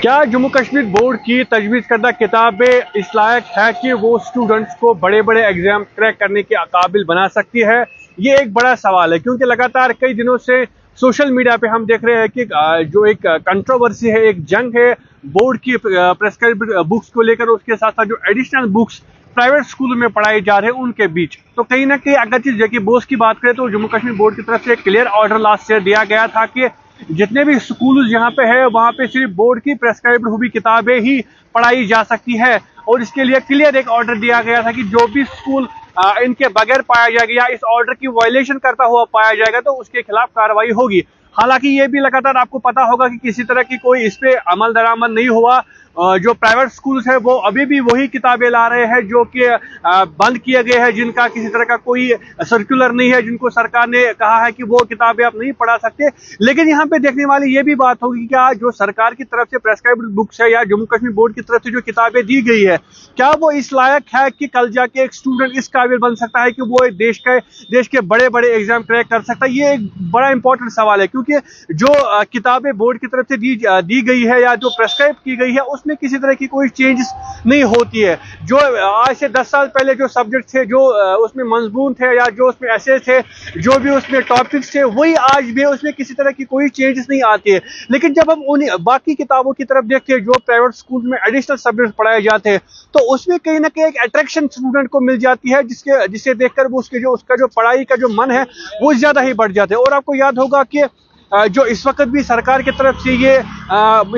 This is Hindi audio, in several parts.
क्या जम्मू कश्मीर बोर्ड की तजवीज़ करदा किताबें इस लायक है कि वो स्टूडेंट्स को बड़े बड़े एग्जाम क्रैक करने के काबिल बना सकती है? ये एक बड़ा सवाल है क्योंकि लगातार कई दिनों से सोशल मीडिया पे हम देख रहे हैं कि जो एक कंट्रोवर्सी है, एक जंग है बोर्ड की प्रेस्क्राइब्ड बुक्स को लेकर, उसके साथ साथ जो एडिशनल बुक्स प्राइवेट स्कूल में पढ़ाए जा रहे हैं उनके बीच। तो कहीं ना कहीं अगर जैकी बोस की बात करें तो जम्मू कश्मीर बोर्ड की तरफ से एक क्लियर ऑर्डर लास्ट ईयर दिया गया था कि जितने भी स्कूल यहाँ पे है वहाँ पे सिर्फ बोर्ड की प्रेस्क्राइब्ड हुई किताबें ही पढ़ाई जा सकती है। और इसके लिए क्लियर एक ऑर्डर दिया गया था कि जो भी स्कूल इनके बगैर पाया जाएगा या इस ऑर्डर की वायलेशन करता हुआ पाया जाएगा तो उसके खिलाफ कार्रवाई होगी। हालांकि ये भी लगातार आपको पता होगा कि किसी तरह की कोई इस पे अमल दरामद नहीं हुआ। जो प्राइवेट स्कूल्स है वो अभी भी वही किताबें ला रहे हैं जो कि बंद किए गए हैं, जिनका किसी तरह का कोई सर्कुलर नहीं है, जिनको सरकार ने कहा है कि वो किताबें आप नहीं पढ़ा सकते। लेकिन यहाँ पे देखने वाली ये भी बात होगी क्या जो सरकार की तरफ से प्रेस्क्राइब्ड बुक्स है या जम्मू कश्मीर बोर्ड की तरफ से जो किताबें दी गई है, क्या वो इस लायक है कि कल जाके एक स्टूडेंट इस काबिल बन सकता है कि वो देश के बड़े बड़े एग्जाम क्रैक कर सकता है? ये एक बड़ा इंपॉर्टेंट सवाल है क्योंकि जो किताबें बोर्ड की तरफ से दी गई है या जो प्रेस्क्राइब की गई है उसमें किसी तरह की कोई चेंजेस नहीं होती है। जो आज से 10 साल पहले जो सब्जेक्ट थे, जो उसमें मजमून थे या जो उसमें ऐसे थे, जो भी उसमें टॉपिक्स थे, वही आज भी उसमें किसी तरह की कोई चेंजेस नहीं आती है। लेकिन जब हम उन बाकी किताबों की तरफ देखते हैं जो प्राइवेट स्कूल में एडिशनल सब्जेक्ट पढ़ाए जाते हैं तो उसमें कहीं ना कहीं एक अट्रैक्शन स्टूडेंट को मिल जाती है जिसे देखकर वो उसका जो पढ़ाई का जो मन है वो ज्यादा ही बढ़ जाता है। और आपको याद होगा कि जो इस वक्त भी सरकार की तरफ से ये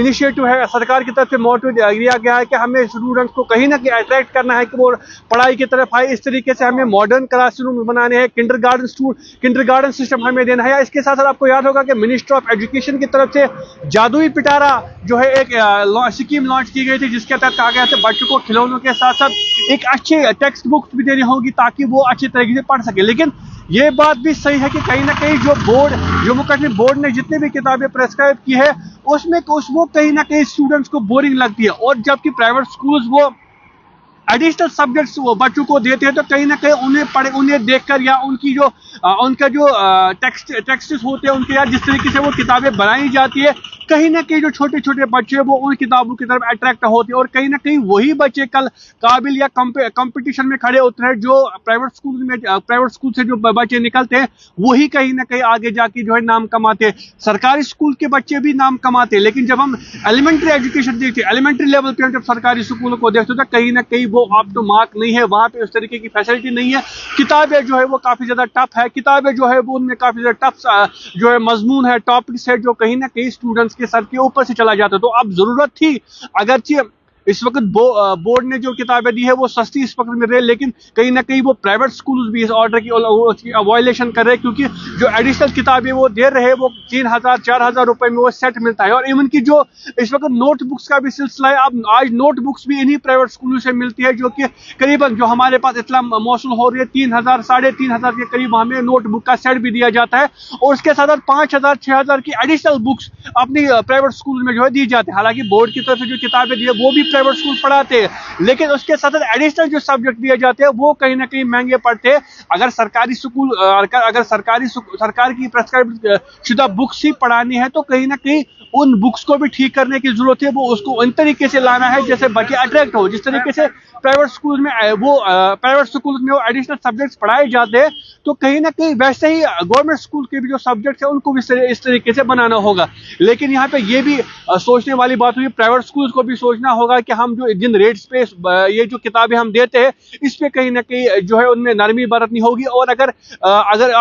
इनिशिएटिव है, सरकार की तरफ से मोटिव दिया गया है कि हमें स्टूडेंट्स को कहीं ना कहीं अट्रैक्ट करना है कि वो पढ़ाई की तरफ आए। इस तरीके से हमें मॉडर्न क्लासरूम बनाने हैं, किंडरगार्टन सिस्टम हमें देना है। या इसके साथ साथ आपको याद होगा कि मिनिस्ट्री ऑफ एजुकेशन की तरफ से जादुई पिटारा जो है एक स्कीम लॉन्च की गई थी जिसके तहत कहा गया था बच्चों को खिलौनों के साथ साथ एक अच्छे टेक्स्ट बुक्स भी देनी होगी ताकि वो अच्छी तरीके से पढ़ सके। लेकिन ये बात भी सही है कि कहीं ना कहीं जो जम्मू कश्मीर बोर्ड ने जितनी भी किताबें प्रेस्क्राइब की है उसमें वो कहीं ना कहीं स्टूडेंट्स को बोरिंग लगती है। और जबकि प्राइवेट स्कूल्स वो एडिशनल सब्जेक्ट्स वो बच्चों को देते हैं तो कहीं ना कहीं उन्हें देखकर या उनका जो टेक्स्ट होते हैं उनके या जिस तरीके से वो किताबें बनाई जाती है, कहीं ना कहीं जो छोटे छोटे बच्चे वो उन किताबों की तरफ अट्रैक्ट होते हैं। और कहीं ना कहीं वही बच्चे कल काबिल या कंपटीशन में खड़े होते हैं। जो प्राइवेट स्कूल से जो बच्चे निकलते हैं वही कहीं ना कहीं आगे जाके जो है नाम कमाते हैं। सरकारी स्कूल के बच्चे भी नाम कमाते हैं, लेकिन जब हम एलिमेंट्री एजुकेशन देखते हैं, एलिमेंट्री लेवल पे हम जब सरकारी स्कूलों को देखते हैं तो कहीं ना कहीं वो अप टू मार्क नहीं है, वहां पे उस तरीके की फैसिलिटी नहीं है। किताबें जो है वो काफी ज्यादा टफ है, किताबें जो है वो उनमें काफी ज्यादा टफ जो है मजमून है, टॉपिक्स है जो कहीं ना कहीं स्टूडेंट्स के सर के ऊपर से चला जाता है। तो अब जरूरत थी, अगरचे इस वक्त बोर्ड ने जो किताबें दी है वो सस्ती इस वक्त मिल रही है, लेकिन कहीं ना कहीं वो प्राइवेट स्कूल्स भी इस ऑर्डर की वायलेशन कर रहे हैं क्योंकि जो एडिशनल किताबें वो दे रहे हैं वो 3,000-4,000 रुपए में वो सेट मिलता है। और इवन की जो इस वक्त नोटबुक्स का भी सिलसिला है, अब आज नोटबुक्स भी इन्हीं प्राइवेट स्कूलों से मिलती है जो कि करीबन जो हमारे पास इतना मौसूल हो रही है 3,000 3,500 के करीब हमें नोटबुक का सेट भी दिया जाता है। और उसके साथ 5,000-6,000 की एडिशनल बुक्स अपनी प्राइवेट स्कूल में जो है दी जाती है। हालांकि बोर्ड की तरफ से जो किताबें दी है वो भी प्राइवेट स्कूल पढ़ाते हैं, लेकिन उसके साथ एडिशनल जो सब्जेक्ट दिए जाते हैं वो कहीं ना कहीं महंगे पड़ते हैं। अगर सरकारी स्कूल अगर सरकार की प्रेस्क्राइब शुदा बुक्स ही पढ़ानी है तो कहीं ना कहीं उन बुक्स को भी ठीक करने की जरूरत है। वो उसको इन तरीके से लाना है जैसे बच्चे अट्रैक्ट हो। जिस तरीके से प्राइवेट स्कूल में वो एडिशनल सब्जेक्ट्स पढ़ाए जाते हैं तो कहीं ना कहीं वैसे ही गवर्नमेंट स्कूल के भी जो सब्जेक्ट्स है उनको भी इस तरीके से बनाना होगा। लेकिन यहाँ पे ये भी सोचने वाली बात हुई, प्राइवेट स्कूल्स को भी सोचना होगा कि हम जो जिन रेट्स पे ये जो किताबें हम देते हैं इस पे कहीं ना कहीं जो है उनमें नरमी बरतनी होगी। और अगर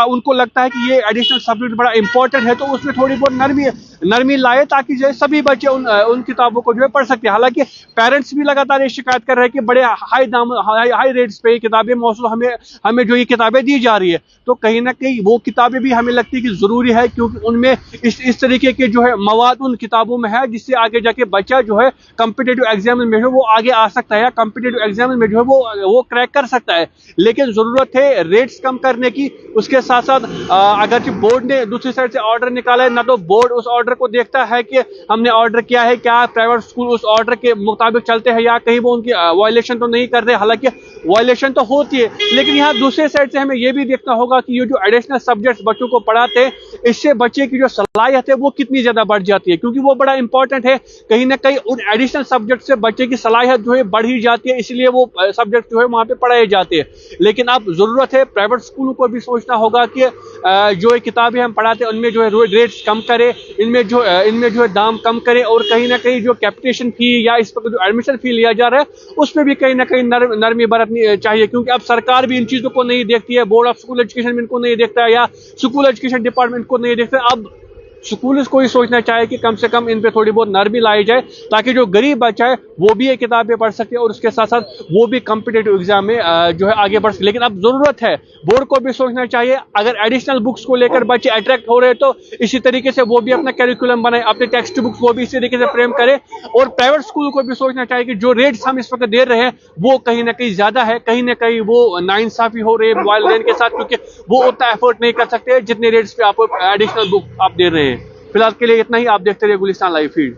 उनको लगता है कि ये एडिशनल सब्जेक्ट बड़ा इंपॉर्टेंट है तो उसमें थोड़ी बहुत नरमी लाए ताकि जो है सभी बच्चे उन किताबों को जो है पढ़ सकते हैं। हालांकि पेरेंट्स भी लगातार ये शिकायत कर रहे हैं कि बड़े हाई रेट्स पे किताबें मौसूल हमें जो ये किताबें दी जा रही है, तो कहीं ना कहीं वो किताबें भी हमें लगती है कि जरूरी है क्योंकि उनमें इस तरीके के जो है मवाद उन किताबों में है जिससे आगे जाके बच्चा जो है कॉम्पिटिटिव एग्जाम एग्जाम में जो है वो आगे आ सकता है या कॉम्पिटिटिव एग्जाम में जो है वो क्रैक कर सकता है। लेकिन जरूरत है रेट्स कम करने की। उसके साथ साथ अगर बोर्ड ने दूसरी साइड से ऑर्डर निकाला है, ना तो बोर्ड उस ऑर्डर को देखता है कि हमने ऑर्डर किया है, क्या प्राइवेट स्कूल उस ऑर्डर के मुताबिक चलते हैं या कहीं वो उनकी वायलेशन तो नहीं कर रहे। हालांकि वायलेशन तो होती है, लेकिन यहाँ दूसरे साइड से हमें यह भी देखना होगा कि ये जो एडिशनल सब्जेक्ट्स बच्चों को पढ़ाते हैं, इससे बच्चे की जो सलाहियत है वो कितनी ज्यादा बढ़ जाती है, क्योंकि वो बड़ा इंपॉर्टेंट है। कहीं ना कहीं उन एडिशनल सब्जेक्ट से बच्चे की सलाहियत जो है बढ़ ही जाती है, इसलिए वो सब्जेक्ट जो है वहां पे पढ़ाए जाते हैं। लेकिन अब जरूरत है प्राइवेट स्कूलों को भी सोचना होगा कि जो किताबें हम पढ़ाते हैं उनमें जो है रेट्स कम करे, इनमें जो है दाम कम करे, और कहीं ना कहीं जो कैपिटेशन फी या इस पर जो एडमिशन फी लिया जा रहा है उस पर भी कहीं ना कहीं नरमी बरतनी चाहिए, क्योंकि अब सरकार भी इन चीजों को नहीं देखती है, बोर्ड ऑफ स्कूल एजुकेशन भी इनको नहीं देखता है या स्कूल एजुकेशन डिपार्टमेंट को नहीं देखता। अब स्कूल को ही सोचना चाहिए कि कम से कम इन पे थोड़ी बहुत नरमी लाई जाए, ताकि जो गरीब बच्चा है वो भी ये किताबें पढ़ सके और उसके साथ साथ वो भी कॉम्पिटिटिव एग्जाम में जो है आगे बढ़ सके। लेकिन अब जरूरत है बोर्ड को भी सोचना चाहिए, अगर एडिशनल बुक्स को लेकर बच्चे अट्रैक्ट हो रहे हैं तो इसी तरीके से वो भी अपना कैरिकुलम बनाए, अपने टेक्स्ट बुक्स वो भी इसी तरीके से फ्रेम करे। और प्राइवेट स्कूल को भी सोचना चाहिए कि जो रेट्स हम इस वक्त दे रहे हैं वो कहीं ना कहीं ज्यादा है, कहीं ना कहीं वो नाइंसाफी हो रही है वालिदैन के साथ, क्योंकि वो उतना एफर्ट नहीं कर सकते जितने रेट्स पे आप एडिशनल बुक आप दे रहे हैं। फिलहाल के लिए इतना ही। आप देखते रहिए गुलिस्तान लाइव फीड।